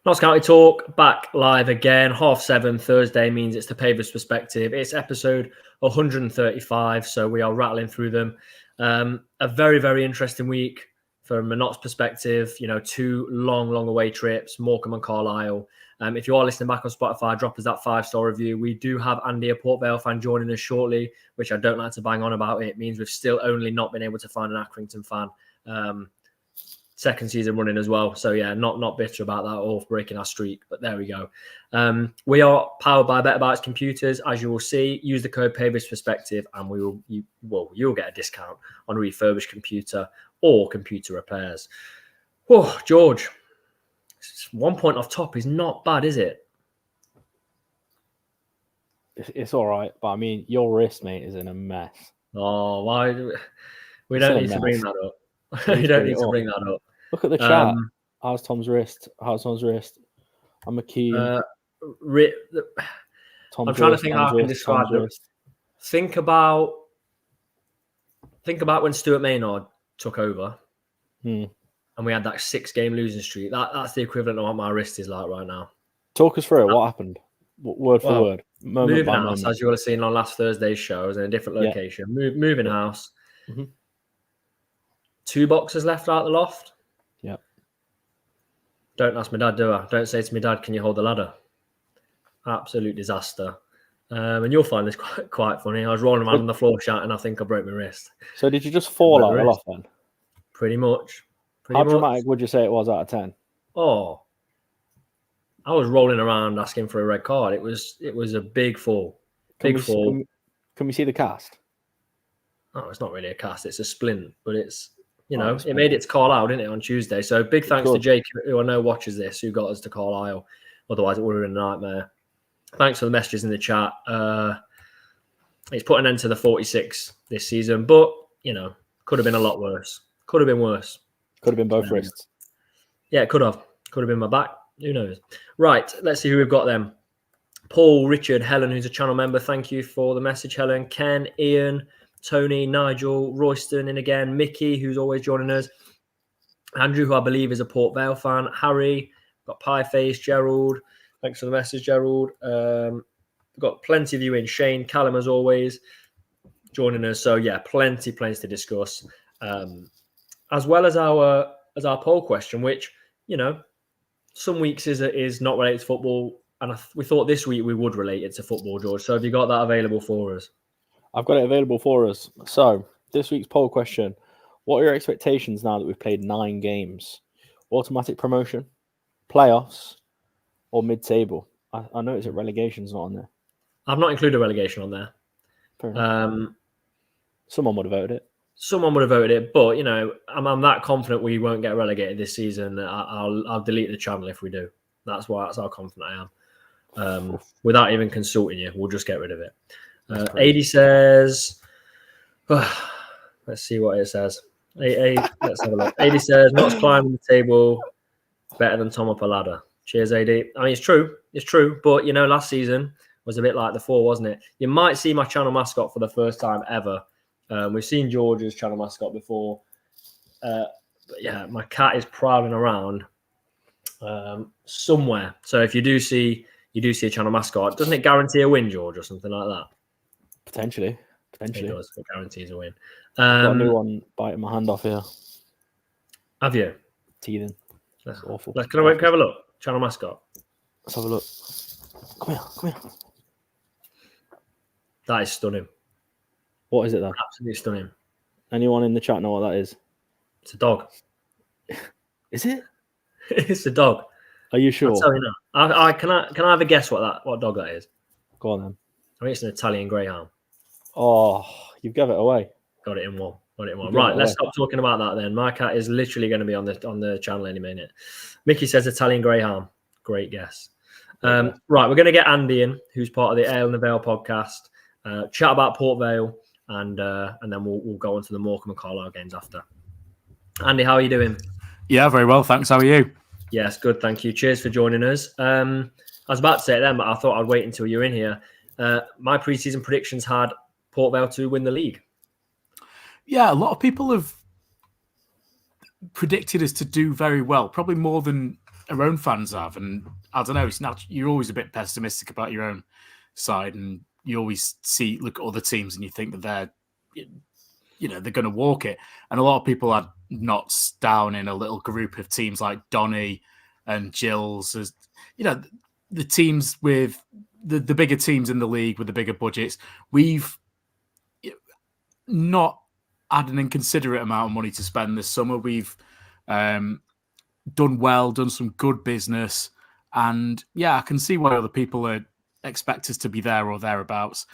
Notts County Talk, back live again, 7:30 Thursday means it's the Pavis perspective. It's episode 135, so we are rattling through them. A very, very interesting week from a Notts perspective. You know, 2 long away trips, Morecambe and Carlisle. If you are listening back on Spotify, drop us that 5-star review. We do have Andy, a Port Vale fan, joining us shortly, which I don't like to bang on about. It means we've still only not been able to find an Accrington fan. Second season running as well. So yeah, not bitter about that or breaking our streak, but there we go. We are powered by Better Bytes computers. As you will see, use the code Pavis Perspective and you'll get a discount on a refurbished computer or computer repairs. Oh, George, 1 point off top is not bad, is it? It's all right, but I mean, your wrist, mate, is in a mess. Oh, why? We don't need to bring that up. You don't need to bring that up. Look at the chat. How's Tom's wrist? I'm a key. I'm trying to think how I can describe it. Think about when Stuart Maynard took over and we had that 6-game losing streak. That's the equivalent of what my wrist is like right now. Talk us through it. What happened? Word for word. Moving house, as you will have seen on last Thursday's show, I was in a different location. Moving house. Mm-hmm. 2 boxes left out the loft. Yeah. Don't ask my dad, do I? Don't say to my dad, can you hold the ladder? Absolute disaster. And you'll find this quite funny. I was rolling around on the floor shouting, I think I broke my wrist. So did you just fall out the loft then? Pretty much. How dramatic would you say it was out of 10? Oh, I was rolling around asking for a red card. It was a big fall. Fall. Can we see the cast? Oh, it's not really a cast. It's a splint, but it's... You know, it made it to Carlisle, didn't it, on Tuesday? So big thanks to Jake, who I know watches this, who got us to Carlisle. Otherwise, it would have been a nightmare. Thanks for the messages in the chat. It's put an end to the 46 this season, but, you know, could have been a lot worse. Could have been worse. Could have been both wrists. Yeah, it could have. Could have been my back. Who knows? Right, let's see who we've got then. Paul, Richard, Helen, who's a channel member. Thank you for the message, Helen. Ken, Ian, Tony, Nigel, Royston, and again, Mickey, who's always joining us. Andrew, who I believe is a Port Vale fan. Harry, got Pie Face, Gerald. Thanks for the message, Gerald. We've got plenty of you in. Shane, Callum, as always, joining us. So yeah, plenty to discuss. As well as our poll question, which, you know, some weeks is not related to football, and we thought this week we would relate it to football, George. So have you got that available for us? I've got it available for us. So, this week's poll question. What are your expectations now that we've played 9 games? Automatic promotion, playoffs, or mid-table? I know it's at relegation's not on there. I've not included relegation on there. Fair enough. Someone would have voted it. Someone would have voted it, but, you know, I'm that confident we won't get relegated this season. I'll delete the channel if we do. That's how confident I am. Without even consulting you, we'll just get rid of it. 80 says, let's see what it says. Let's have a look. 80 says, Notts climbing the table better than Tom up a ladder. Cheers, AD. I mean, it's true. But, you know, last season was a bit like the 4, wasn't it? You might see my channel mascot for the first time ever. We've seen George's channel mascot before. But yeah, my cat is prowling around somewhere. So if you do see a channel mascot, doesn't it guarantee a win, George, or something like that? Potentially. It does. It guarantees a win. I've got a new one biting my hand off here. Have you? Teething. That's awful. Can I have a look? Channel mascot. Let's have a look. Come here. That is stunning. What is it then? Absolutely stunning. Anyone in the chat know what that is? It's a dog. Is it? It's a dog. Are you sure? I'll tell you now. Can I have a guess what dog that is? Go on then. I think it's an Italian Greyhound. Oh, you gave it away. Got it in one. Right, let's stop talking about that then. My cat is literally going to be on the channel any minute. Mickey says Italian Greyhound. Great guess. Right, we're going to get Andy in, who's part of the Ale in the Vale podcast. Chat about Port Vale, and then we'll go on to the Morecambe and Carlisle games after. Andy, how are you doing? Yeah, very well, thanks. How are you? Yes, good, thank you. Cheers for joining us. I was about to say it then, but I thought I'd wait until you're in here. My pre-season predictions had Port Vale to win the league. Yeah, a lot of people have predicted us to do very well, probably more than our own fans have. And I don't know, it's not, you're always a bit pessimistic about your own side, and you always look at other teams and you think that they're going to walk it. And a lot of people had Notts down in a little group of teams like Donny and Gills, as the teams with the bigger teams in the league with the bigger budgets. We've not had an inconsiderate amount of money to spend this summer. We've done well, done some good business, and I can see why other people expect us to be there or thereabouts.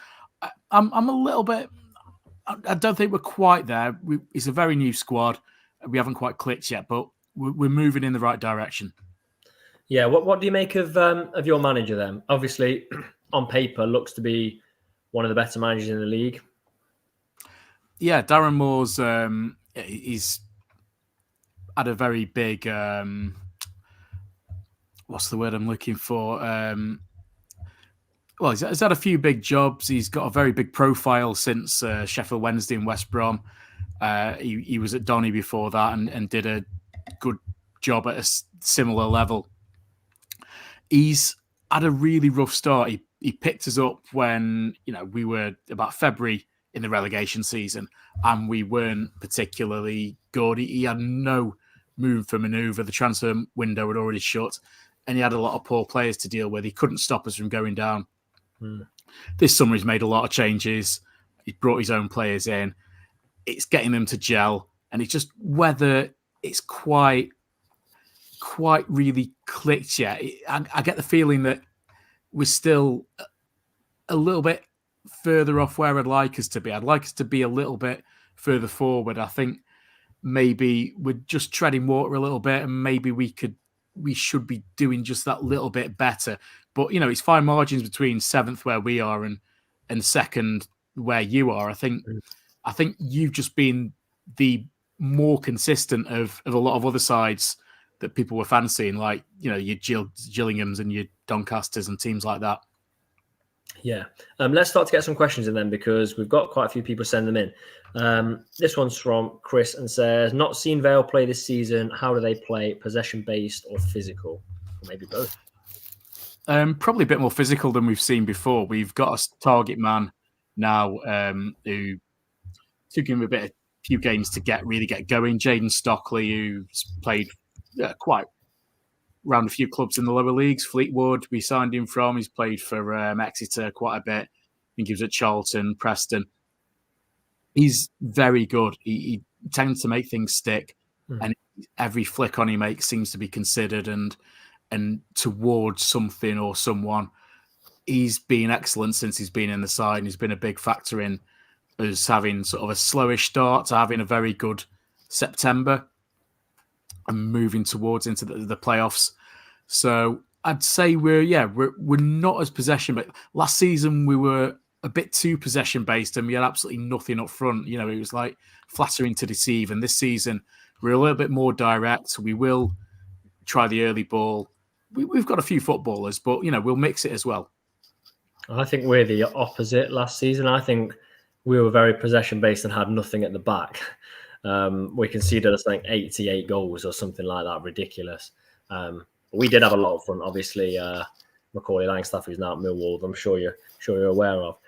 I'm a little bit. I don't think we're quite there. It's a very new squad. We haven't quite clicked yet, but we're moving in the right direction. Yeah. What do you make of your manager then? Obviously, on paper, looks to be one of the better managers in the league. Yeah, Darren Moore's he's had a very big what's the word I'm looking for? Well, he's had a few big jobs. He's got a very big profile since Sheffield Wednesday and West Brom. He was at Donny before that and did a good job at a similar level. He's had a really rough start. He picked us up when we were about February in the relegation season, and we weren't particularly good. He had no room for manoeuvre. The transfer window had already shut, and he had a lot of poor players to deal with. He couldn't stop us from going down. This summer he's made a lot of changes. He's brought his own players in. It's getting them to gel, and it's just whether it's quite really clicked yet. I get the feeling that we're still a little bit further off where I'd like us to be. I'd like us to be a little bit further forward. I think maybe we're just treading water a little bit, and maybe we should be doing just that little bit better. But it's fine margins between 7th where we are and 2nd where you are. I think you've just been the more consistent of a lot of other sides that people were fancying, like your Gillinghams and your Doncasters and teams like that. Yeah. Let's start to get some questions in then, because we've got quite a few people send them in. This one's from Chris and says, not seen Vale play this season. How do they play? Possession-based or physical? Or maybe both. Probably a bit more physical than we've seen before. We've got a target man now who took him a few games to really get going. Jaden Stockley, who's played quite around a few clubs in the lower leagues. Fleetwood, we signed him from. He's played for Exeter quite a bit. I think he was at Charlton, Preston. He's very good. He tends to make things stick, and every flick on he makes seems to be considered and towards something or someone. He's been excellent since he's been in the side, and he's been a big factor in us having sort of a slowish start to having a very good September and moving towards into the playoffs. So I'd say we're not as possession, but last season we were a bit too possession based and we had absolutely nothing up front. It was like flattering to deceive. And this season we're a little bit more direct. We will try the early ball. We've got a few footballers, but we'll mix it as well. I think we're the opposite last season. I think we were very possession based and had nothing at the back. We conceded us like 88 goals or something like that, ridiculous. We did have a lot up front, obviously. Macaulay Langstaff, who's now at Millwall, I'm sure you're aware of.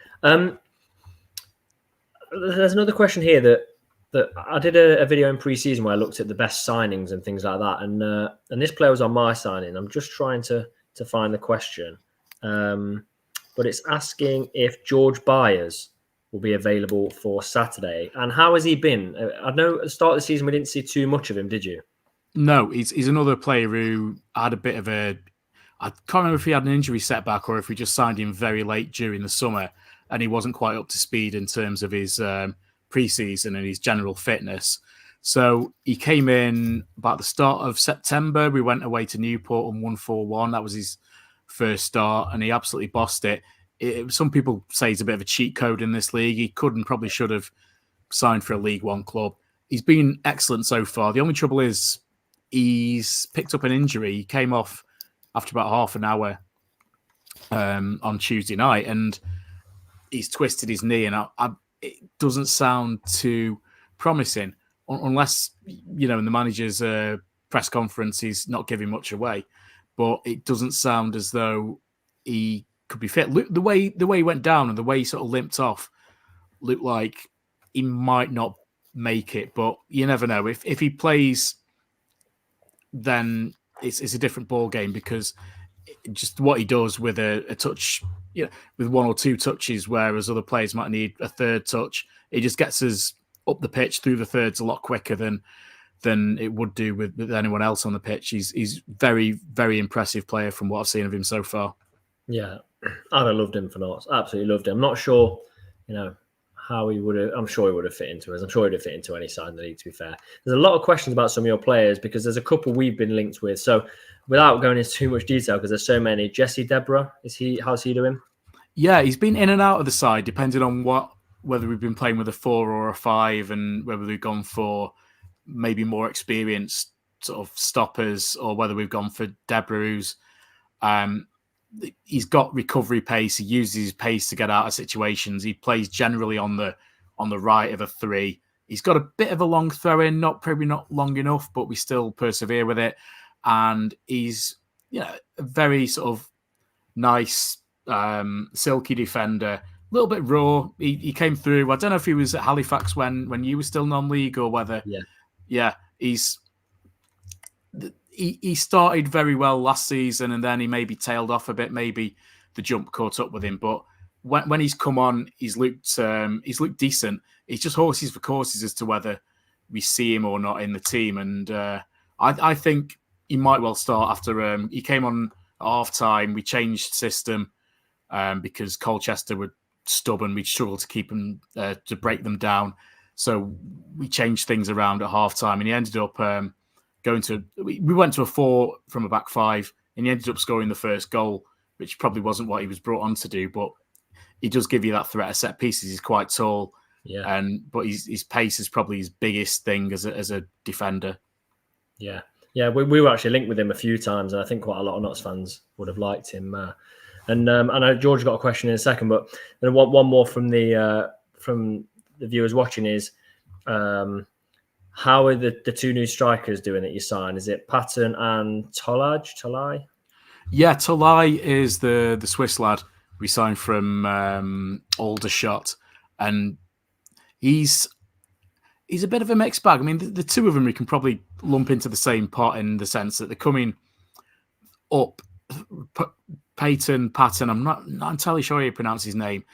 There's another question here that I did a video in pre-season where I looked at the best signings and things like that, and this player was on my signing. I'm just trying to find the question, but it's asking if George Byers will be available for Saturday, and how has he been? I know at the start of the season we didn't see too much of him, did you? No, he's another player who had a bit of I can't remember if he had an injury setback or if we just signed him very late during the summer and he wasn't quite up to speed in terms of his pre-season and his general fitness. So he came in about the start of September. We went away to Newport and won 4-1. That was his first start and he absolutely bossed it. Some people say he's a bit of a cheat code in this league. He could and probably should have signed for a League One club. He's been excellent so far. The only trouble is he's picked up an injury. He came off after about half an hour on Tuesday night and he's twisted his knee and it doesn't sound too promising unless, in the manager's press conference, he's not giving much away. but it doesn't sound as though he could be fit. The way he went down and the way he sort of limped off looked like he might not make it, but you never know. If he plays, then it's a different ball game, because just what he does with a touch, with one or two touches, whereas other players might need a third touch, he just gets us up the pitch through the thirds a lot quicker than it would do with anyone else on the pitch. He's very, very impressive player from what I've seen of him so far. Yeah, I'd have loved him for Notts. Absolutely loved him. I'm not sure, how he would have. I'm sure he would have fit into us. I'm sure he'd have fit into any side in the league, to be fair. There's a lot of questions about some of your players, because there's a couple we've been linked with. So without going into too much detail, because there's so many, Jesse Deborah, how's he doing? Yeah, he's been in and out of the side, depending on whether we've been playing with a 4 or a 5, and whether we've gone for maybe more experienced sort of stoppers, or whether we've gone for Deborah, who's he's got recovery pace. He uses his pace to get out of situations. He plays generally on the right of a 3. He's got a bit of a long throw in, probably not long enough, but we still persevere with it. And he's a very sort of nice, silky defender. A little bit raw. He came through. I don't know if he was at Halifax when you were still non-league, or whether. Yeah. He started very well last season, and then he maybe tailed off a bit. Maybe the jump caught up with him. But when he's come on, he's looked decent. It's just horses for courses as to whether we see him or not in the team. And I think he might well start after he came on at half time. We changed system because Colchester were stubborn. We struggled to keep them to break them down. So we changed things around at half time, and he ended up we went to a 4 from a back 5, and he ended up scoring the first goal, which probably wasn't what he was brought on to do, but he does give you that threat of set pieces. He's quite tall, but his pace is probably his biggest thing as a defender. Yeah, we were actually linked with him a few times, and I think quite a lot of Notts fans would have liked him. And I know George got a question in a second, but one more from the viewers watching is, how are the 2 new strikers doing that you signed? Is it Patton and Tolai? Yeah, Tolai is the Swiss lad we signed from Aldershot, and he's a bit of a mixed bag. I mean, the 2 of them we can probably lump into the same pot, in the sense that they're coming up. Patton, I'm not entirely sure how you pronounce his name.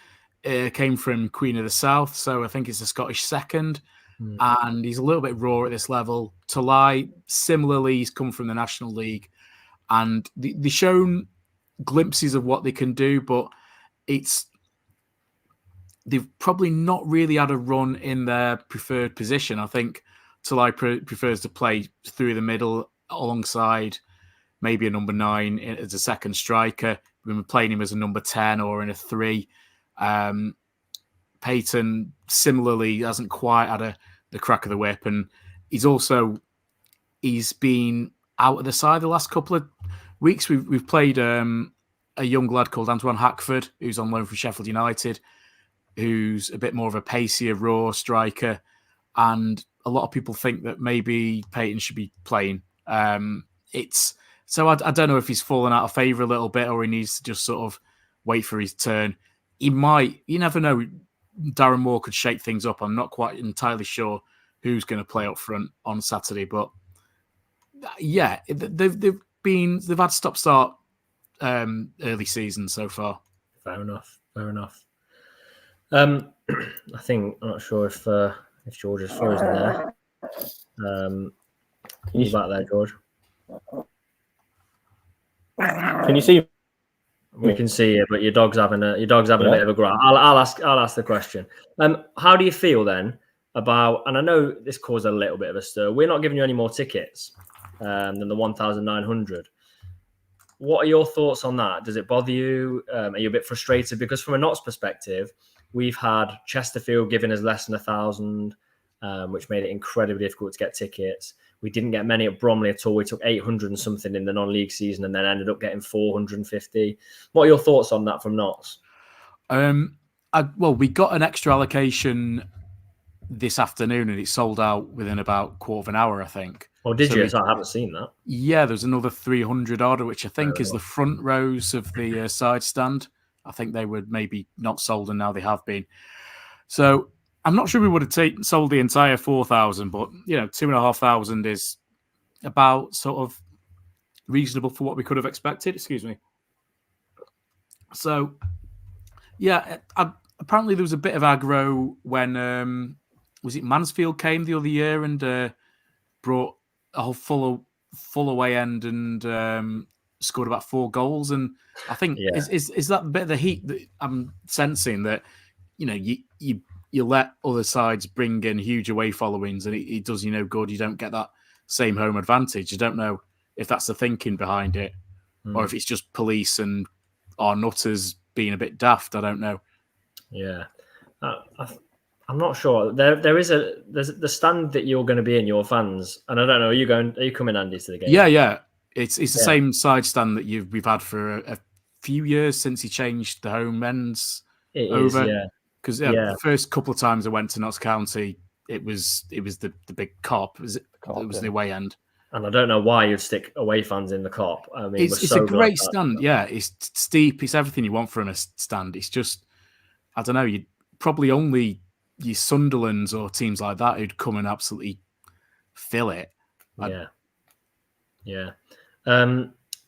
Came from Queen of the South, so I think it's a Scottish second. And he's a little bit raw at this level. Tolai, similarly, he's come from the National League, and they've shown glimpses of what they can do, but they've probably not really had a run in their preferred position. I think Tolai prefers to play through the middle alongside maybe a number 9 as a second striker. We've been playing him as a number 10 or in a 3. Payton similarly hasn't quite had the crack of the whip, and he's been out of the side the last couple of weeks. We've played a young lad called Antoine Hackford, who's on loan from Sheffield United, who's a bit more of a pacier, raw striker, and a lot of people think that maybe Payton should be playing. I don't know if he's fallen out of favour a little bit, or he needs to just sort of wait for his turn. He might. You never know. Darren Moore could shake things up. I'm not quite entirely sure who's going to play up front on Saturday, but yeah, they've had stop-start early season so far. Fair enough. I think, I'm not sure if George is frozen there. You back there, George? Can you see? We can see you, but your dog's having a bit of a growl. I'll ask the question. How do you feel then about? And I know this caused a little bit of a stir. We're not giving you any more tickets than the 1,900. What are your thoughts on that? Does it bother you? Are you a bit frustrated? Because from a Notts perspective, we've had Chesterfield giving us less than 1,000, which made it incredibly difficult to get tickets. We didn't get many at Bromley at all. We took 800 and something in the non-league season, and then ended up getting 450. What are your thoughts on that from Notts? We got an extra allocation this afternoon, and it sold out within about quarter of an hour, I think. Oh, did you? So I haven't seen that. Yeah, there's another 300 order, which I think Fair is the enough. front rows of the side stand. I think they were maybe not sold, and now they have been. So I'm not sure we would have sold the entire 4,000, but 2,500 is about sort of reasonable for what we could have expected. Excuse me. So yeah, apparently there was a bit of aggro when was it Mansfield came the other year and brought a whole full away end and scored about 4 goals. And I think is that a bit of the heat that I'm sensing, that you let other sides bring in huge away followings and it does you no good. You don't get that same home advantage. I don't know if that's the thinking behind it or if it's just police and our nutters being a bit daft. I don't know. Yeah. I'm not sure. There's the stand that you're going to be in, your fans, and I don't know. Are you coming, Andy, to the game? Yeah. It's the same side stand that we've had for a few years since he changed the home ends over. Yeah. Because the first couple of times I went to Notts County, it was the big cop. It was the away end. And I don't know why you'd stick away fans in the cop. I mean, it's a great stand. Yeah, it's steep. It's everything you want from a stand. It's just, I don't know. You probably only your Sunderlands or teams like that who'd come and absolutely fill it. Yeah.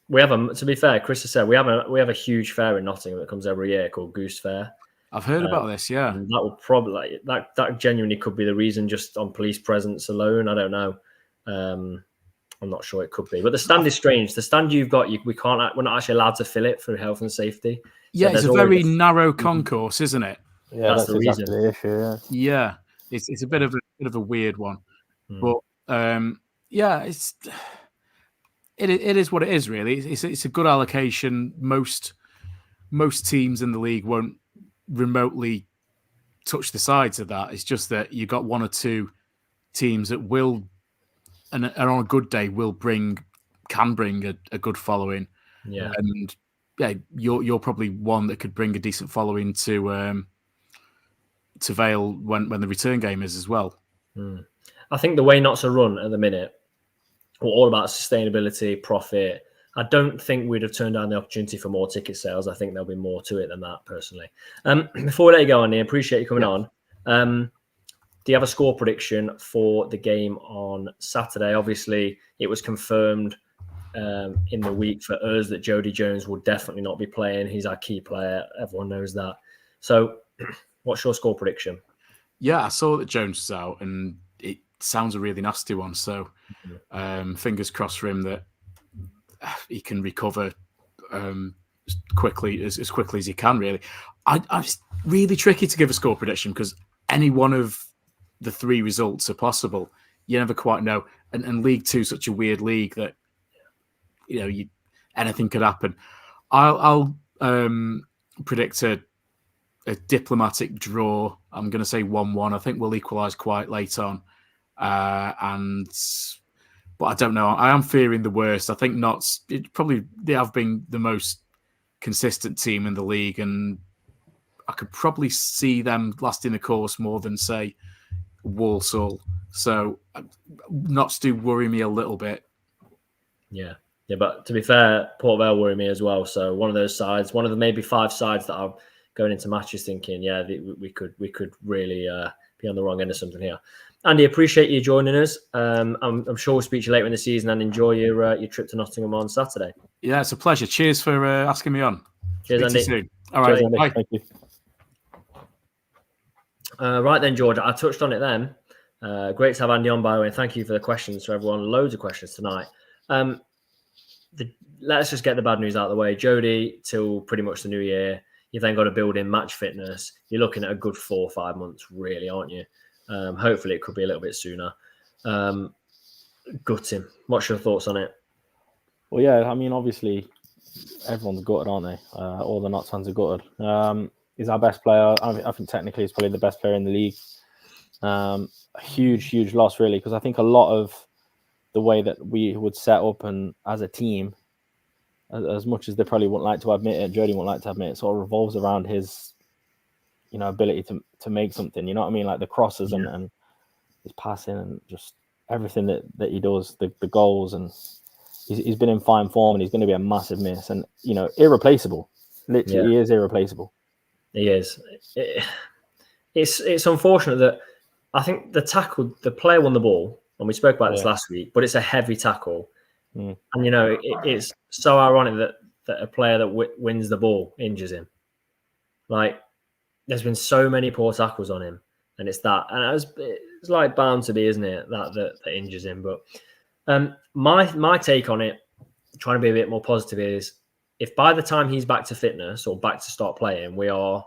We have to be fair, Chris has said we have a huge fair in Nottingham that comes every year called Goose Fair. I've heard about this, yeah. And that will probably that genuinely could be the reason, just on police presence alone. I don't know. I'm not sure, it could be, but the stand is strange. The stand you've got, we're not actually allowed to fill it through health and safety. Yeah, so it's a very narrow concourse, isn't it? Yeah, that's the reason. The issue. Yeah, it's a bit of a weird one, but it is what it is. Really, it's a good allocation. Most teams in the league won't remotely touch the sides of that. It's just that you got one or two teams that will, and on a good day, can bring a good following. Yeah, and you're probably one that could bring a decent following to Vale when the return game is as well. I think the way Notts are run at the minute, we're all about sustainability, profit. I don't think we'd have turned down the opportunity for more ticket sales. I think there'll be more to it than that, personally. Before we let you go, Andy, I appreciate you coming on. Do you have a score prediction for the game on Saturday? Obviously, it was confirmed in the week for us that Jody Jones will definitely not be playing. He's our key player. Everyone knows that. So what's your score prediction? Yeah, I saw that Jones was out, and it sounds a really nasty one. So fingers crossed for him that he can recover quickly as he can. Really, it's really tricky to give a score prediction because any one of the 3 results are possible. You never quite know, and League Two is such a weird league that anything could happen. I'll predict a diplomatic draw. I'm going to say 1-1. I think we'll equalise quite late on, but I don't know. I am fearing the worst. I think Notts, they have been the most consistent team in the league, and I could probably see them lasting the course more than, say, Walsall. So Notts do worry me a little bit. Yeah, but to be fair, Port Vale worry me as well. So one of those sides, one of the maybe 5 sides that are going into matches thinking, we could really be on the wrong end of something here. Andy, appreciate you joining us. I'm sure we'll speak to you later in the season, and enjoy your trip to Nottingham on Saturday. Yeah, it's a pleasure. Cheers for asking me on. Cheers, Andy. See you soon. All right, Cheers, bye. Thank you. Right then, George, I touched on it then. Great to have Andy on, by the way. Thank you for the questions to everyone. Loads of questions tonight. Let's just get the bad news out of the way. Jody, till pretty much the new year. You've then got to build in match fitness. You're looking at a good 4 or 5 months, really, aren't you? Hopefully, it could be a little bit sooner. Gutting. What's your thoughts on it? Well, yeah, I mean, obviously, everyone's gutted, aren't they? All the Notts fans are gutted. He's our best player. I think technically he's probably the best player in the league. A huge loss, really, because I think a lot of the way that we would set up and as a team, as much as they probably wouldn't like to admit it, Jody wouldn't like to admit it, sort of revolves around his, ability to make something. You know what I mean? Like the crosses and his passing and just everything that he does, the goals, and he's been in fine form, and he's going to be a massive miss, and irreplaceable. Literally, he is irreplaceable. He is. It's unfortunate that I think the player won the ball, and we spoke about this last week, but it's a heavy tackle. And, it's so ironic that a player that wins the ball injures him. Like, there's been so many poor tackles on him, and it's that. And it's like bound to be, isn't it, that injures him. But my take on it, trying to be a bit more positive, is if by the time he's back to fitness or back to start playing, we are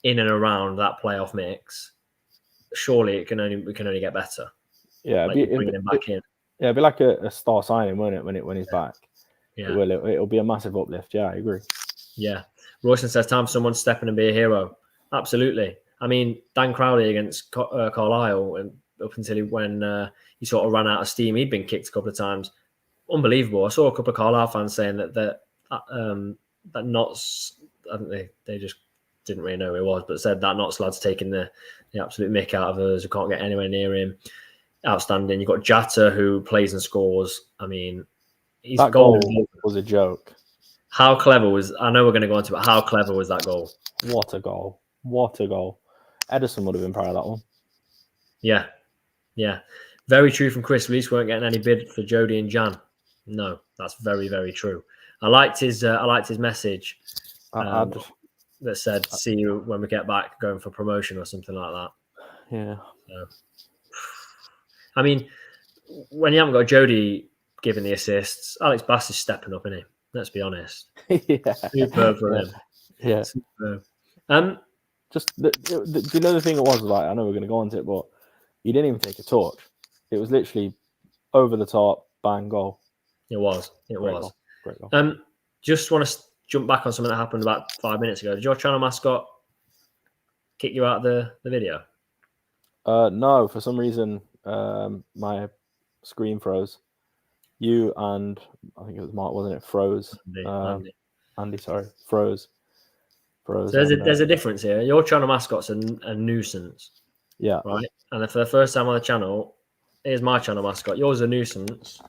in and around that playoff mix, surely we can only get better. Yeah, bringing him back in. Yeah, it'd be like a star signing, won't it? When he's back, yeah, it'll be a massive uplift. Yeah, I agree. Yeah, Royston says time for someone to step in and be a hero. Absolutely. I mean, Dan Crowley against Carlisle, and up until when he sort of ran out of steam, he'd been kicked a couple of times. Unbelievable. I saw a couple of Carlisle fans saying that Notts, I think they just didn't really know who it was, but said that Notts lad's taking the absolute mick out of us. We can't get anywhere near him. Outstanding. You've got Jatta, who plays and scores. I mean, that goal was a joke. How clever was... I know we're going to go on to it, but how clever was that goal? What a goal. What a goal. Edison would have been proud of that one. Yeah. Yeah. Very true from Chris. Leeds weren't getting any bid for Jody and Jan. No, that's very, very true. I liked his message that said, see you when we get back, going for promotion or something like that. Yeah. I mean, when you haven't got Jody giving the assists, Alex Bass is stepping up, isn't he? Let's be honest. Yeah. Superb for him. Yeah. Superb. Just the thing it was, like, I know we're going to go on to it, but he didn't even take a touch. It was literally over the top, bang, goal. It was. Great goal. Just want to jump back on something that happened about 5 minutes ago. Did your channel mascot kick you out of the video? No, for some reason, my screen froze. You and I think it was Mark, wasn't it? Froze. Andy, sorry, froze. So there's a difference here. Your channel mascot's a nuisance. Yeah. Right. And for the first time on the channel, here's my channel mascot. Yours is a nuisance.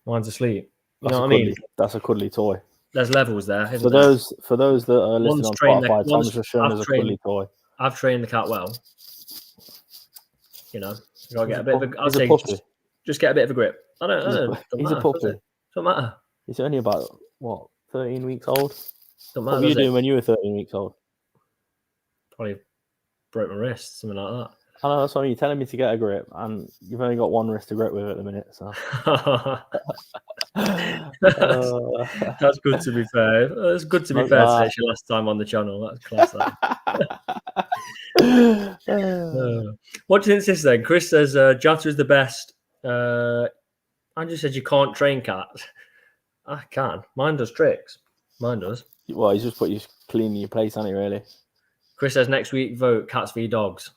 Mine's asleep. You know what I mean? That's a cuddly toy. There's levels there. For those that are listening on Spotify, Tom's just shown us a cuddly toy. I've trained the cat well. You gotta get a bit of a. I'll say just get a bit of a grip. I don't. He's a puppy. Don't matter. He's only about 13 weeks old. Don't matter. What were you doing when you were 13 weeks old? Probably broke my wrist, something like that. I know, that's why you're telling me to get a grip, and you've only got one wrist to grip with at the minute. So that's good. To be fair, it's good to be fair. It's your last time on the channel. That's class. What do you think this then? Chris says Jatta is the best. Andrew said you can't train cats. I can. Mine does tricks. Mine does. Well, he's just put you cleaning your place, hasn't he, really? Chris says next week vote cats v dogs.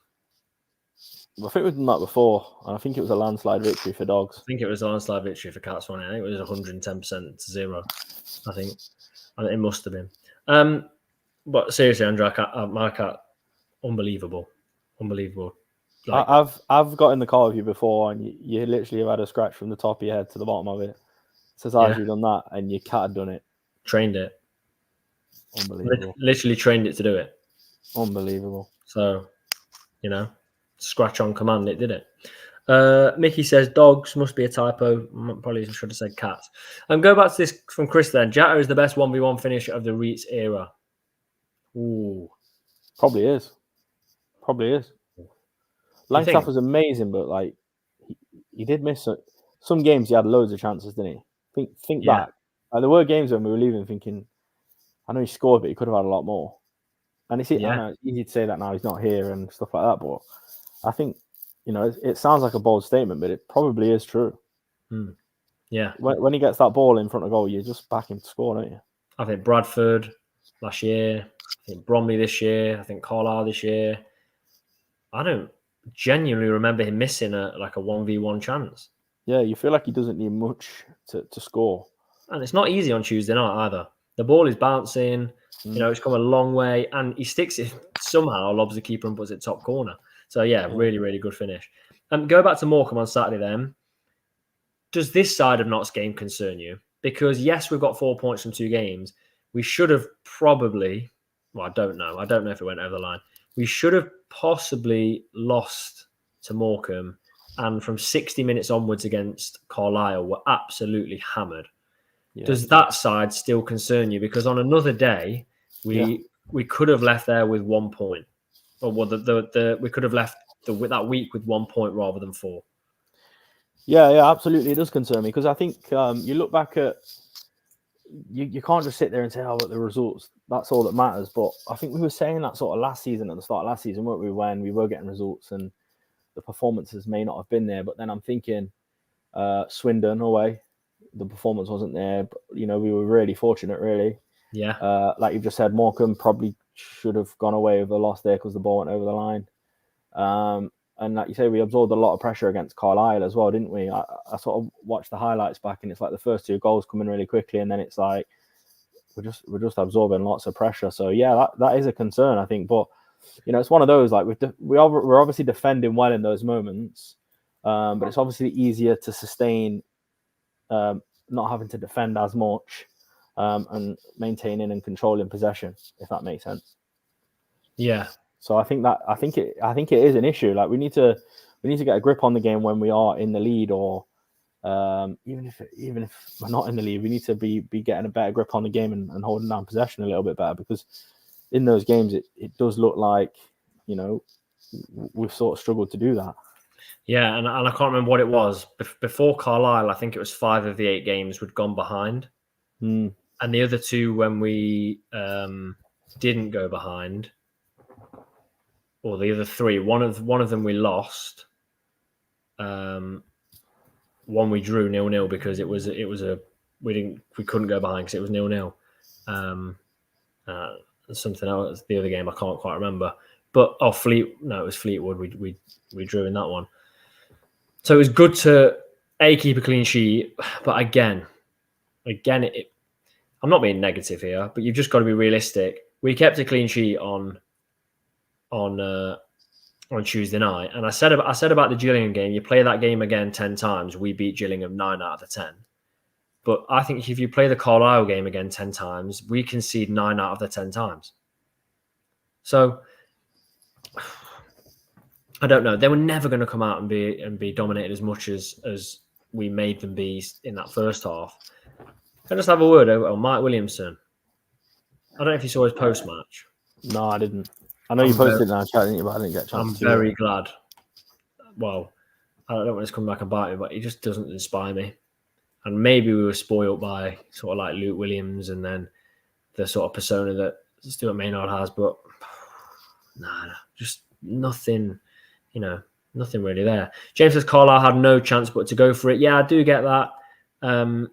I think we've done that before, and I think it was a landslide victory for dogs. I think it was a landslide victory for cats, wasn't it? I think it was 110% to 0. I think it must have been. But seriously, Andrew, my cat, unbelievable. Like, I've got in the car with you before, and you literally have had a scratch from the top of your head to the bottom of it. It says, "Have you done that?" And your cat had done it. Trained it. Unbelievable. Literally trained it to do it. Unbelievable. So, scratch on command, it did it. Mickey says dogs must be a typo. Probably should have said cats. Go back to this from Chris then. Jatta is the best 1v1 finisher of the Reeds era. Ooh. Probably is. Langstaff was amazing, but like he did miss some games. He had loads of chances, didn't he? Think back. Like, there were games when we were leaving thinking, I know he scored, but he could have had a lot more. And I know it's easy to say that now he's not here and stuff like that, but I think, it sounds like a bold statement, but it probably is true. Yeah. When he gets that ball in front of goal, you just back him to score, don't you? I think Bradford last year. I think Bromley this year. I think Carlisle this year. I don't genuinely remember him missing a 1v1 chance. Yeah, you feel like he doesn't need much to score. And it's not easy on Tuesday night either. The ball is bouncing. It's come a long way, and he sticks it somehow, lobs the keeper and puts it top corner. So yeah, really, really good finish. Go back to Morecambe on Saturday then. Does this side of Notts game concern you? Because yes, we've got 4 points from 2 games. We should have probably, well, I don't know. I don't know if it went over the line. We should have possibly lost to Morecambe, and from 60 minutes onwards against Carlisle, were absolutely hammered. Yeah. Does that side still concern you? Because on another day, we could have left there with 1 point, or well, we could have left that week with 1 point rather than 4. Yeah, absolutely. It does concern me because I think you look back at you can't just sit there and say, "Oh, but the results, that's all that matters." But I think we were saying that sort of last season, at the start of last season, weren't we? When we were getting results and the performances may not have been there. But then I'm thinking, Swindon away, the performance wasn't there. But we were really fortunate, really. Yeah. Like you've just said, Morecambe probably should have gone away with a loss there because the ball went over the line. And like you say, we absorbed a lot of pressure against Carlisle as well, didn't we? I sort of watched the highlights back, and it's like the first 2 goals coming really quickly, and then it's like we're just absorbing lots of pressure. So yeah, that is a concern, I think. But it's one of those, like we're obviously defending well in those moments, but it's obviously easier to sustain not having to defend as much and maintaining and controlling possession, if that makes sense. Yeah. So I think it is an issue. Like we need to get a grip on the game when we are in the lead, or even if we're not in the lead, we need to be getting a better grip on the game and holding down possession a little bit better, because in those games it does look like we've sort of struggled to do that. Yeah, and I can't remember what it was before Carlisle. I think it was 5 of the 8 games we'd gone behind, and the other 2 when we didn't go behind. Or the other 3, one of them we lost. One we drew 0-0 because we couldn't go behind because it was 0-0. Something else, the other game I can't quite remember. But it was Fleetwood. We drew in that one. So it was good to keep a clean sheet, but again, I'm not being negative here, but you've just got to be realistic. We kept a clean sheet on Tuesday night, and I said about the Gillingham game. You play that game again 10 times, we beat Gillingham 9 out of the 10. But I think if you play the Carlisle game again 10 times, we concede 9 out of the 10 times. So I don't know. They were never going to come out and be dominated as much as we made them be in that first half. Can I just have a word over Mike Williamson? I don't know if you saw his post-match. No, I didn't. I know you posted it in our chat, didn't you? But I didn't get a chance. I'm very glad. Well, I don't know when it's coming back and bite me, but he just doesn't inspire me. And maybe we were spoiled by sort of like Luke Williams and then the sort of persona that Stuart Maynard has, but just nothing, nothing really there. James says Carlisle had no chance but to go for it. Yeah, I do get that. And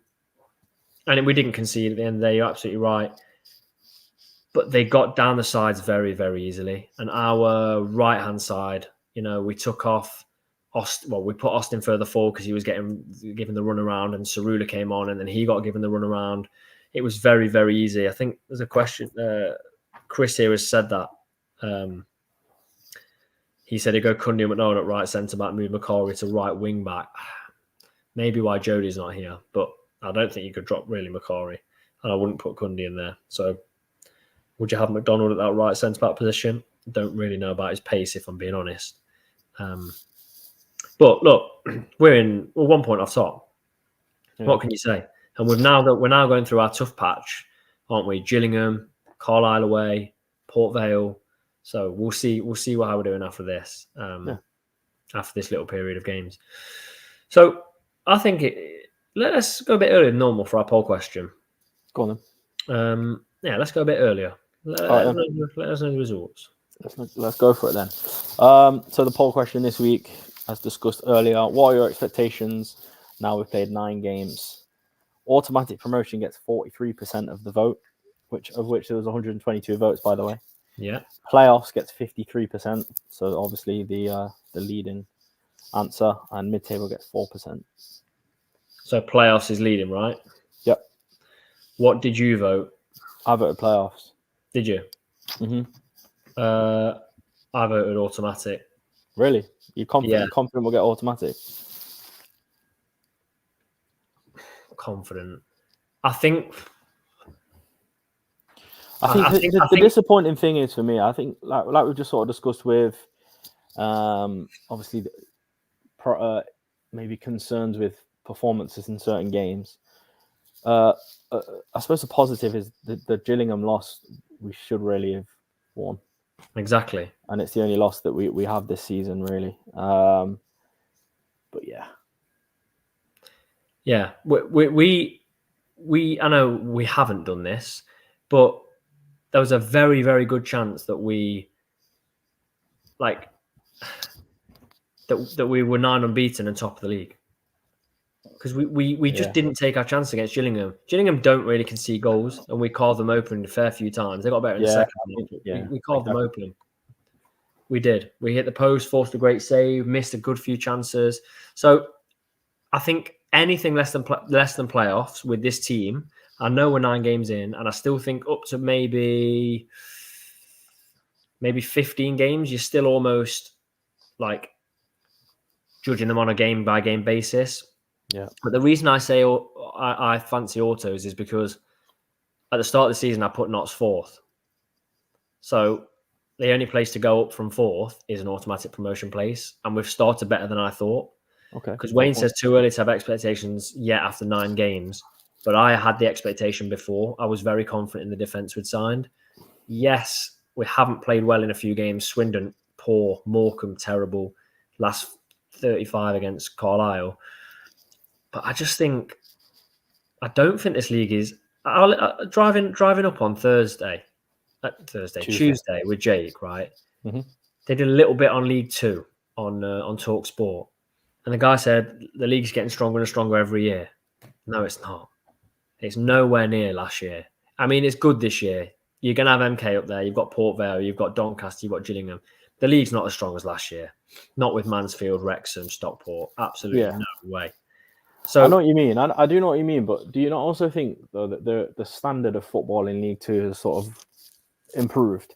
we didn't concede at the end of the day. You're absolutely right. But they got down the sides very, very easily. And our right-hand side, we took off Austin. Well, we put Austin further forward because he was given the run around, and Cerula came on, and then he got given the run around. It was very, very easy. I think there's a question. Chris here has said that. He said he'd go Cundy and McDonald at right centre back, move McCauley to right wing back. Maybe why Jody's not here, but I don't think you could drop really McCauley, and I wouldn't put Cundy in there. So would you have McDonald at that right centre back position? Don't really know about his pace, if I'm being honest. But look, we're 1 point off top. Yeah. What can you say? And we're now going through our tough patch, aren't we? Gillingham, Carlisle away, Port Vale. So we'll see how we're doing after this. After this little period of games. So I think let's go a bit earlier than normal for our poll question. Go on then. Let's go a bit earlier. Let us know the results. Let's go for it then. So the poll question this week, as discussed earlier, what are your expectations now we've played 9 games? Automatic promotion gets 43% of the vote, of which there was 122 votes, by the way. Yeah. Playoffs gets 53%, so obviously the leading answer, and mid-table gets 4%. So playoffs is leading, right? Yep. What did you vote? I voted playoffs. Did you? Mm-hmm. I voted automatic. Really? You're confident? Yeah. Confident we'll get automatic? Confident. I think the disappointing thing is for me, I think like we've just sort of discussed with obviously maybe concerns with performances in certain games. I suppose the positive is the Gillingham loss we should really have won. Exactly. And it's the only loss that we have this season, really. But yeah. Yeah. We I know we haven't done this, but there was a very, very good chance that we that we were 9 unbeaten and top of the league. Because we just didn't take our chance against Gillingham. Gillingham don't really concede goals, and we carved them open a fair few times. They got better in the second half. We carved them open. We did. We hit the post, forced a great save, missed a good few chances. So I think anything less than playoffs with this team. I know we're 9 games in, and I still think up to maybe 15 games, you're still almost like judging them on a game by game basis. Yeah. But the reason I say I fancy autos is because at the start of the season I put Notts 4th. So the only place to go up from 4th is an automatic promotion place, and we've started better than I thought. Okay. Because Wayne says too early to have expectations yet after 9 games, but I had the expectation before. I was very confident in the defence we'd signed. Yes, we haven't played well in a few games. Swindon, poor. Morecambe, terrible. Last 35 against Carlisle. But I just think, I don't think this league is... driving up on Tuesday with Jake, right? Mm-hmm. They did a little bit on League 2 on Talk Sport. And the guy said the league's getting stronger and stronger every year. No, it's not. It's nowhere near last year. I mean, it's good this year. You're going to have MK up there. You've got Port Vale. You've got Doncaster. You've got Gillingham. The league's not as strong as last year. Not with Mansfield, Wrexham, Stockport. Absolutely no way. So I know what you mean. I do know what you mean. But do you not also think, though, that the standard of football in League 2 has sort of improved?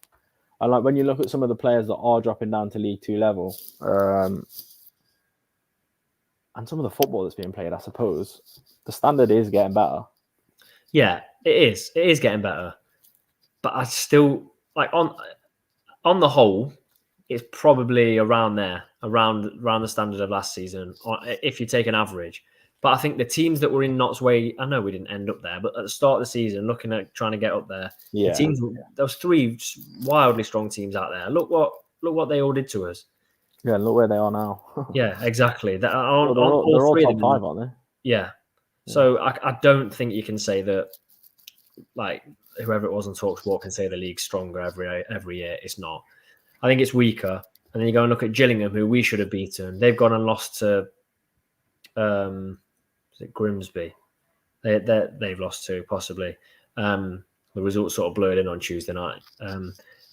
And like when you look at some of the players that are dropping down to League 2 level, and some of the football that's being played, I suppose, the standard is getting better. Yeah, it is. It is getting better. But I still, like, on the whole, it's probably around there, around the standard of last season, if you take an average. But I think the teams that were in Notts Way, I know we didn't end up there, but at the start of the season, looking at trying to get up there, the teams, there was 3 wildly strong teams out there. Look what they all did to us. Yeah, look where they are now. Yeah, exactly. They're all top 5, aren't they? Yeah. So I don't think you can say that, like, whoever it was on TalkSport can say the league's stronger every year. It's not. I think it's weaker. And then you go and look at Gillingham, who we should have beaten. They've gone and lost to is it Grimsby? They've lost to, possibly. The results sort of blurred in on Tuesday night.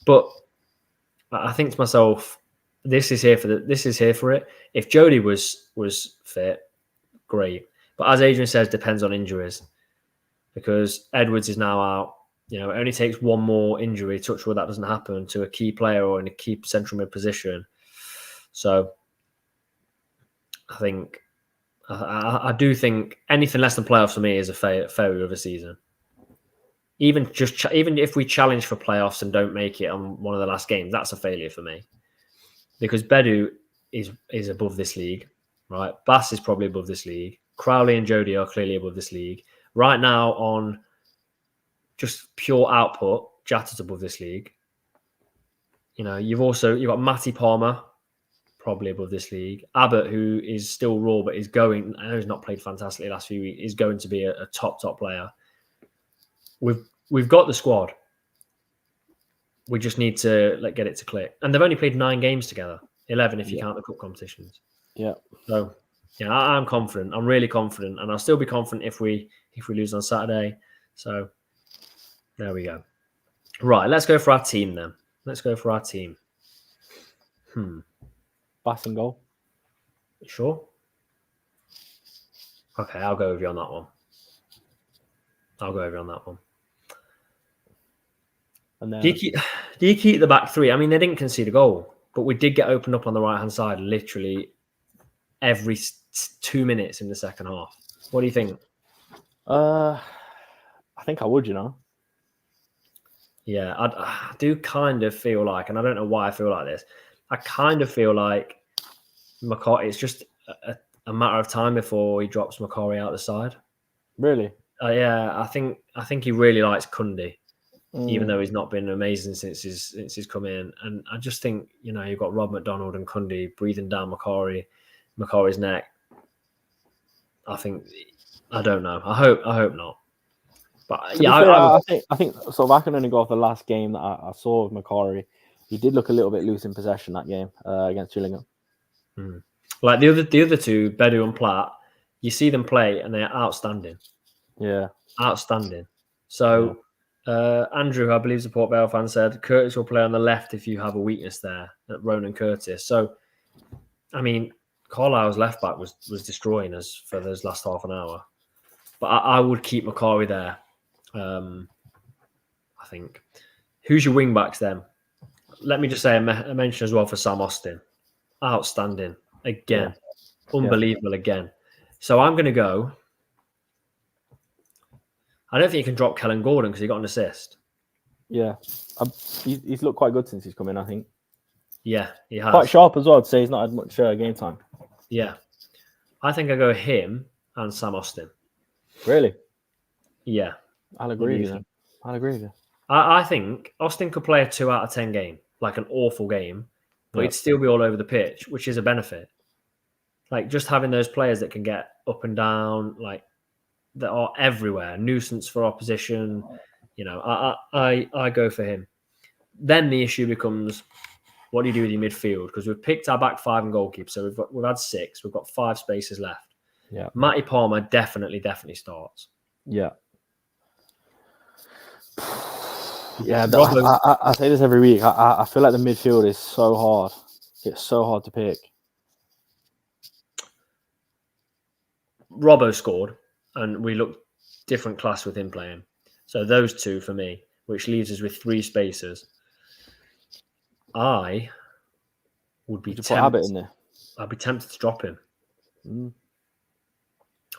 But I think to myself, this is here for it. If Jody was fit, great. But as Adrian says, depends on injuries. Because Edwards is now out. You know, it only takes one more injury, touch wood, that doesn't happen, to a key player or in a key central mid position. So I think I do think anything less than playoffs for me is a failure of a season. Even if we challenge for playoffs and don't make it on one of the last games, that's a failure for me. Because Bedu is above this league, right? Bass is probably above this league. Crowley and Jody are clearly above this league. Right now, on just pure output, Jatta's above this league. You know, you've got Matty Palmer, probably above this league. Abbott, who is still raw, but is going, I know he's not played fantastically the last few weeks, is going to be a top player. We've got the squad. We just need to get it to click. And they've only played 9 games together, 11 if you count the cup competitions. Yeah. So yeah, I'm confident. I'm really confident, and I'll still be confident if we lose on Saturday. So there we go. Right, let's go for our team then. Let's go for our team. Bass and goal. Sure. Okay, I'll go with you on that one. And then, do you keep the back 3? I mean, they didn't concede a goal. but we did get opened up on the right-hand side literally every 2 minutes in the second half. What do you think? I think I would, Yeah, I do kind of feel like, and I don't know why I feel like this, I kind of feel like McCarthy, it's just a matter of time before he drops McCarthy out the side. Really? Yeah, I think he really likes Cundy, even though he's not been amazing since he's come in. And I just think, you've got Rob McDonald and Cundy breathing down McCarthy's neck. I don't know. I hope not. But yeah, I think sort of I can only go off the last game that I saw of Macquarie. He did look a little bit loose in possession that game against Gillingham. Like the other two, Bedu and Platt, you see them play and they're outstanding. Yeah, outstanding. So Andrew, I believe, the Port Vale fan, said Curtis will play on the left if you have a weakness there at Ronan Curtis. So, I mean, Carlisle's left back was destroying us for those last half an hour. But I would keep Macquarie there. I think. Who's your wing backs then? Let me just say a mention as well for Sam Austin. Outstanding. Again. Yeah. Unbelievable again. So I'm going to go. I don't think you can drop Kellen Gordon because he got an assist. Yeah. He's looked quite good since he's come in, I think. Yeah, he has. Quite sharp as well, I'd say. He's not had much game time. Yeah. I think I go him and Sam Austin. Really? Yeah. I'll agree with you. I think Austin could play a 2 out of 10 game, like an awful game, but he'd still be all over the pitch, which is a benefit. Like just having those players that can get up and down, like that are everywhere, nuisance for opposition. I go for him. Then the issue becomes, what do you do with your midfield? Because we've picked our back 5 and goalkeeper, so we've had 6. We've got 5 spaces left. Yeah, Matty Palmer definitely starts. Yeah. Yeah, I say this every week. I feel like the midfield is so hard. It's so hard to pick. Robbo scored, and we looked different class with him playing. So those 2 for me, which leaves us with 3 spaces. I would be tempted. Put Abbott in there. I'd be tempted to drop him,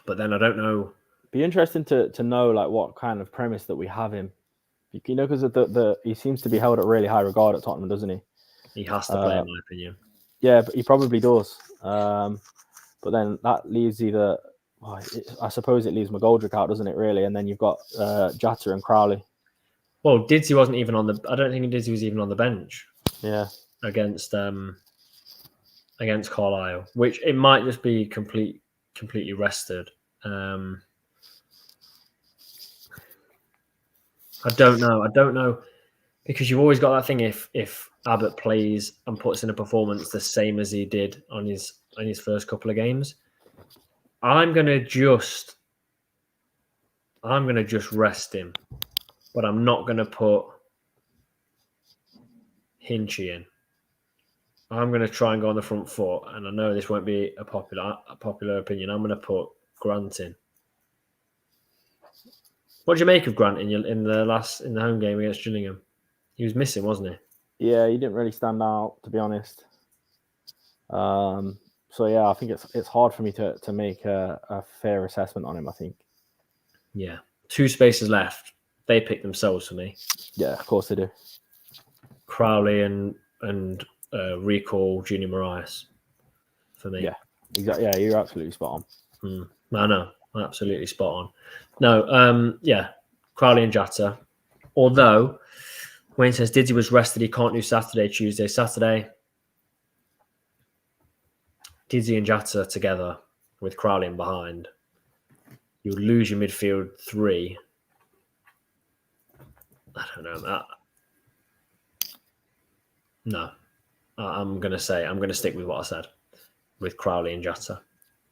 but then I don't know. Be interesting to know like what kind of premise that we have him. Because he seems to be held at really high regard at Tottenham, doesn't he? He has to play, in my opinion. Yeah, but he probably does. But then that leaves I suppose it leaves McGoldrick out, doesn't it, really? And then you've got Jatta and Crowley. Well, Didsey wasn't even on the... I don't think Didsey was even on the bench. Yeah. Against Carlisle, which it might just be completely rested. I don't know, because you've always got that thing if Abbott plays and puts in a performance the same as he did on his first couple of games. I'm gonna just rest him, but I'm not gonna put Hinchy in. I'm gonna try and go on the front foot, and I know this won't be a popular opinion. I'm gonna put Grant in. What do you make of Grant in the home game against Gillingham? He was missing, wasn't he? Yeah, he didn't really stand out, to be honest. So yeah, I think it's hard for me to make a fair assessment on him, I think. Yeah. 2 spaces left. They pick themselves for me. Yeah, of course they do. Crowley and recall Junior Marias for me. Yeah, exactly. Yeah, you're absolutely spot on. I know. Absolutely spot on. No, Crowley and Jatta. Although, Wayne says Didsey was rested, he can't do Saturday. Didsey and Jatta together with Crowley in behind. You would lose your midfield 3. I don't know. No. I'm going to stick with what I said with Crowley and Jatta,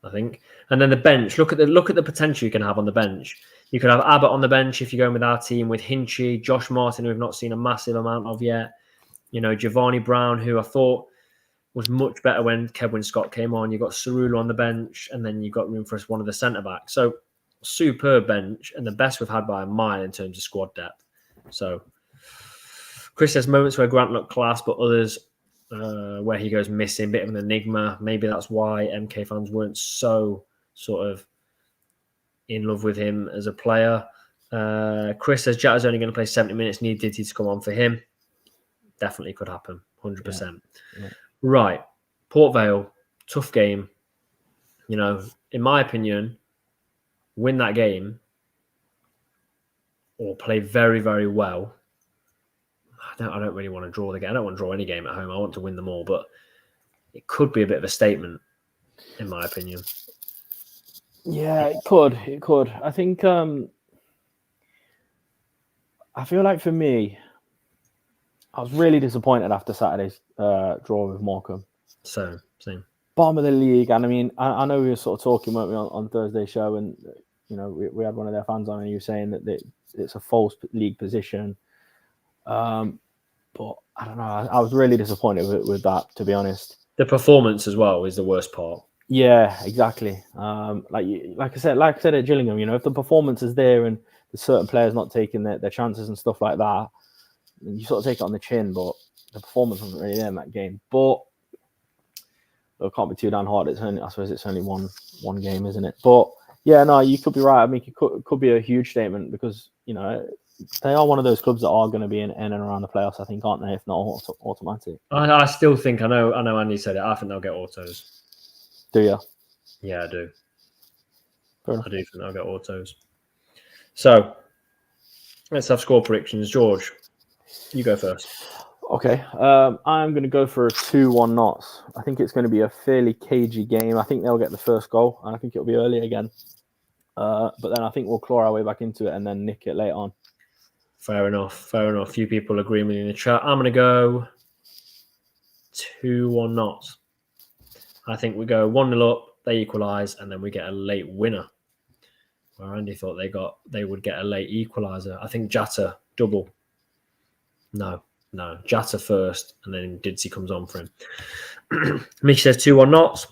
I think. And then the bench, look at the potential you can have on the bench. You could have Abbott on the bench if you're going with our team, with Hinchy, Josh Martin, who we've not seen a massive amount of yet. Giovanni Brown, who I thought was much better when Kevin Scott came on. You got Cerullo on the bench, and then you got room for one of the centre backs. So superb bench, and the best we've had by a mile in terms of squad depth. So Chris says moments where Grant looked class, but others where he goes missing, bit of an enigma. Maybe that's why MK fans weren't so sort of in love with him as a player. Chris says Jatta's only going to play 70 minutes. Need Diddy to come on for him. Definitely could happen. 100%. Yeah. Right. Port Vale, tough game. You know, in my opinion, win that game or play very, very well. I don't really want to draw the game. I don't want to draw any game at home. I want to win them all, but it could be a bit of a statement, in my opinion. Yeah, it could. It could. I think. I feel like for me, I was really disappointed after Saturday's draw with Morecambe. So, same. Bottom of the league, and I mean, I know we were sort of talking, weren't we, on Thursday's show, and you know, we had one of their fans on, and he was saying that it's a false league position. But I don't know. I was really disappointed with that, to be honest. The performance as well is the worst part. Yeah, exactly. Like I said at Gillingham, you know, if the performance is there and there's certain players not taking their chances and stuff like that, you sort of take it on the chin. But the performance wasn't really there in that game. But it can't be too down hard. I suppose it's only one game, isn't it? But yeah, no, you could be right. I mean, it could be a huge statement because, you know, they are one of those clubs that are going to be in and around the playoffs, I think, aren't they? If not automatic. I still think, I know Andy said it, I think they'll get autos. Do you? Yeah, I do. Fair enough. I do think they'll get autos. So, let's have score predictions. George, you go first. Okay. I'm going to go for a 2-1 Notts. I think it's going to be a fairly cagey game. I think they'll get the first goal, and I think it'll be early again. But then I think we'll claw our way back into it and then nick it later on. Fair enough. A few people agreeing with you in the chat. I'm going to go 2-1 Notts. I think we go 1-0 up, they equalise, and then we get a late winner. Where Andy thought they would get a late equaliser. I think Jatta double. No, Jatta first, and then Didsey comes on for him. Mickey says 2-1 Notts,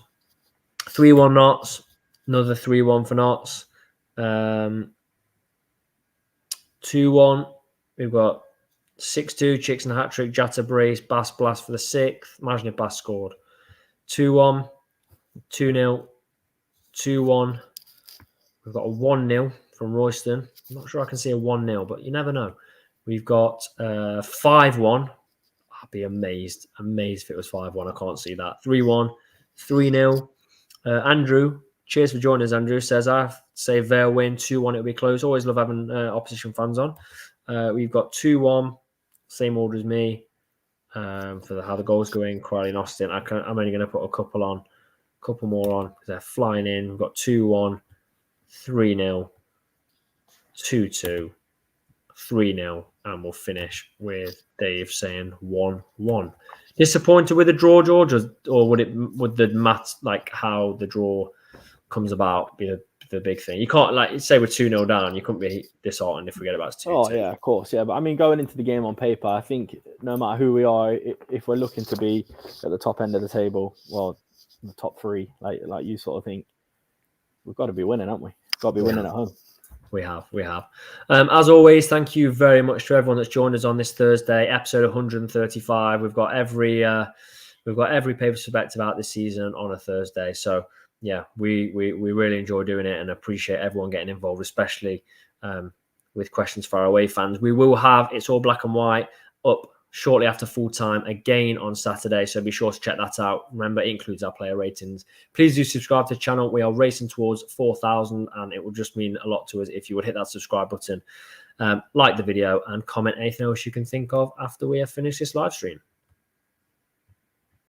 3-1 Notts, another 3-1 for Notts. 2-1. We've got 6-2, Chicks and a hat-trick, Jatta brace, Bass blast for the 6th. Imagine if Bass scored. 2-1, 2-0, 2-1. We've got a 1-0 from Royston. I'm not sure I can see a 1-0, but you never know. We've got 5-1. I'd be amazed if it was 5-1. I can't see that. 3-1, 3-0. Andrew, cheers for joining us, Andrew. Says, I say Vale win, 2-1, it'll be close. Always love having opposition fans on. We've got 2-1, same order as me. For how the goals going, Crowley and Austin. I'm only going to put a couple more on because they're flying in. We've got 2-1, 3-0, 2-2, 3-0, and we'll finish with Dave saying 1-1. Disappointed with the draw, George, or would the math, like how the draw comes about, be the big thing? You can't, like, say we're 2-0 down, you couldn't be disheartened if we get about 2-2. Oh yeah, of course, yeah. But I mean, going into the game on paper, I think no matter who we are, if we're looking to be at the top end of the table, well, the top 3, like you sort of think, we've got to be winning, haven't we? Got to be winning at home. We have. As always, thank you very much to everyone that's joined us on this Thursday, episode 135. We've got every paper perspective out this season on a Thursday. So yeah, we really enjoy doing it and appreciate everyone getting involved, especially with questions for our away fans. We will have It's All Black and White up shortly after full time again on Saturday, so be sure to check that out. Remember, it includes our player ratings. Please do subscribe to the channel. We are racing towards 4,000, and it will just mean a lot to us if you would hit that subscribe button, like the video, and comment anything else you can think of after we have finished this live stream.